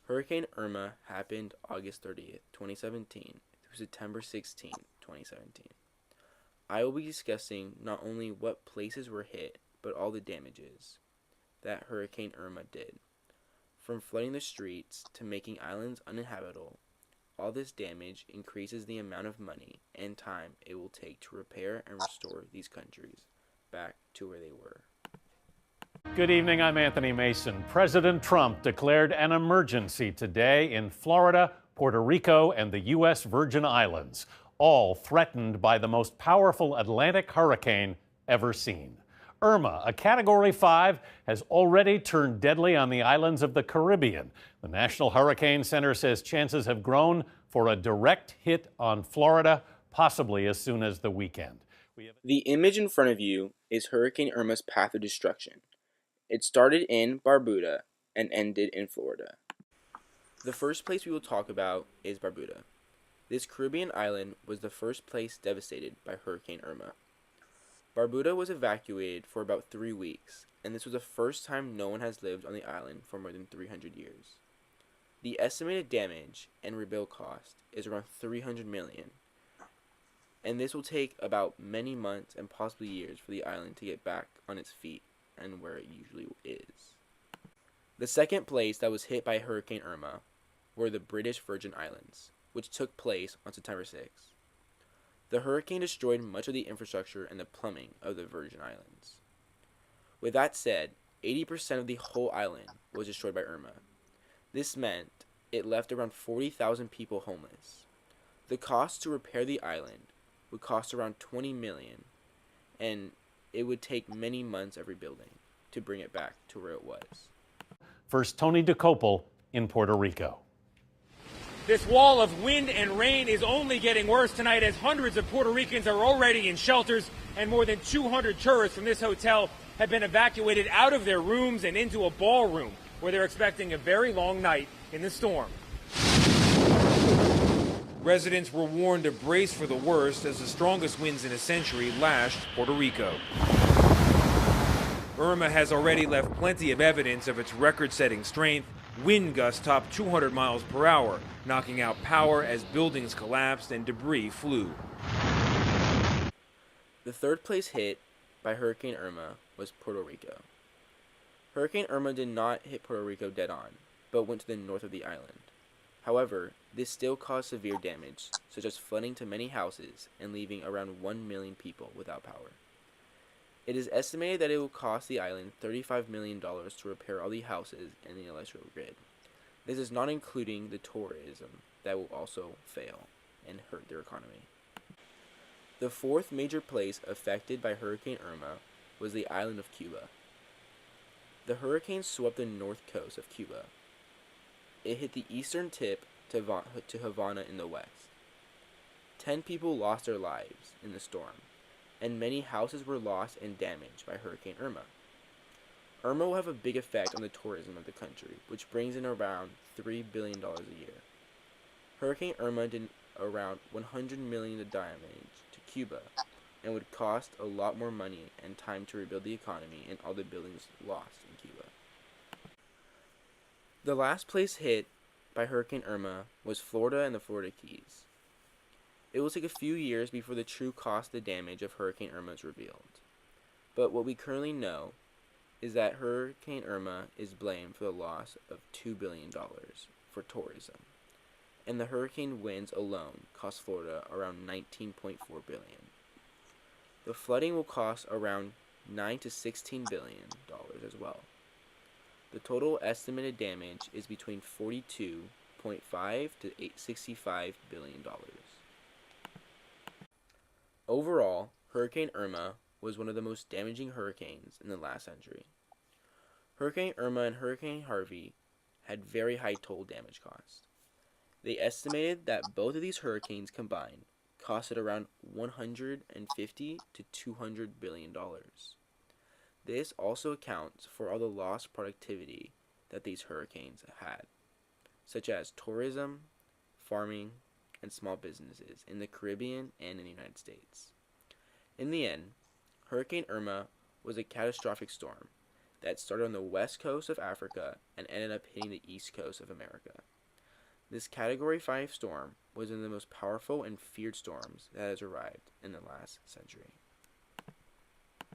Hurricane Irma happened August 30th, 2017 through September 16th, 2017. I will be discussing not only what places were hit, but all the damages that Hurricane Irma did. From flooding the streets to making islands uninhabitable, all this damage increases the amount of money and time it will take to repair and restore these countries back to where they were. Good evening, I'm Anthony Mason. President Trump declared an emergency today in Florida, Puerto Rico, and the U.S. Virgin Islands, all threatened by the most powerful Atlantic hurricane ever seen. Irma, a Category 5, has already turned deadly on the islands of the Caribbean. The National Hurricane Center says chances have grown for a direct hit on Florida, possibly as soon as the weekend. The image in front of you is Hurricane Irma's path of destruction. It started in Barbuda and ended in Florida. The first place we will talk about is Barbuda. This Caribbean island was the first place devastated by Hurricane Irma. Barbuda was evacuated for about 3 weeks, and this was the first time no one has lived on the island for more than 300 years. The estimated damage and rebuild cost is around $300 million, and this will take about many months and possibly years for the island to get back on its feet and where it usually is. The second place that was hit by Hurricane Irma were the British Virgin Islands, which took place on September 6th. The hurricane destroyed much of the infrastructure and the plumbing of the Virgin Islands. With that said, 80% of the whole island was destroyed by Irma. This meant it left around 40,000 people homeless. The cost to repair the island would cost around $20 million, and it would take many months of rebuilding to bring it back to where it was. First, Tony DeCopel in Puerto Rico. This wall of wind and rain is only getting worse tonight as hundreds of Puerto Ricans are already in shelters and more than 200 tourists from this hotel have been evacuated out of their rooms and into a ballroom where they're expecting a very long night in the storm. Residents were warned to brace for the worst as the strongest winds in a century lashed Puerto Rico. Irma has already left plenty of evidence of its record-setting strength. Wind gusts topped 200 miles per hour, knocking out power as buildings collapsed and debris flew. The third place hit by Hurricane Irma was Puerto Rico. Hurricane Irma did not hit Puerto Rico dead on, but went to the north of the island. However, this still caused severe damage, such as flooding to many houses and leaving around 1 million people without power. It is estimated that it will cost the island $35 million to repair all the houses and the electrical grid. This is not including the tourism that will also fail and hurt their economy. The fourth major place affected by Hurricane Irma was the island of Cuba. The hurricane swept the north coast of Cuba. It hit the eastern tip to Havana in the west. 10 people lost their lives in the storm, and many houses were lost and damaged by Hurricane Irma. Irma will have a big effect on the tourism of the country, which brings in around $3 billion a year. Hurricane Irma did around $100 million of damage to Cuba, and would cost a lot more money and time to rebuild the economy and all the buildings lost in Cuba. The last place hit by Hurricane Irma was Florida and the Florida Keys. It will take a few years before the true cost of the damage of Hurricane Irma is revealed. But what we currently know is that Hurricane Irma is blamed for the loss of $2 billion for tourism, and the hurricane winds alone cost Florida around $19.4 billion. The flooding will cost around $9 to $16 billion as well. The total estimated damage is between $42.5 to $65 billion. Overall, Hurricane Irma was one of the most damaging hurricanes in the last century. Hurricane Irma and Hurricane Harvey had very high total damage costs. They estimated that both of these hurricanes combined costed around $150 to $200 billion. This also accounts for all the lost productivity that these hurricanes had, such as tourism, farming, and small businesses in the Caribbean and in the United States. In the end, Hurricane Irma was a catastrophic storm that started on the west coast of Africa and ended up hitting the east coast of America. This Category 5 storm was one of the most powerful and feared storms that has arrived in the last century.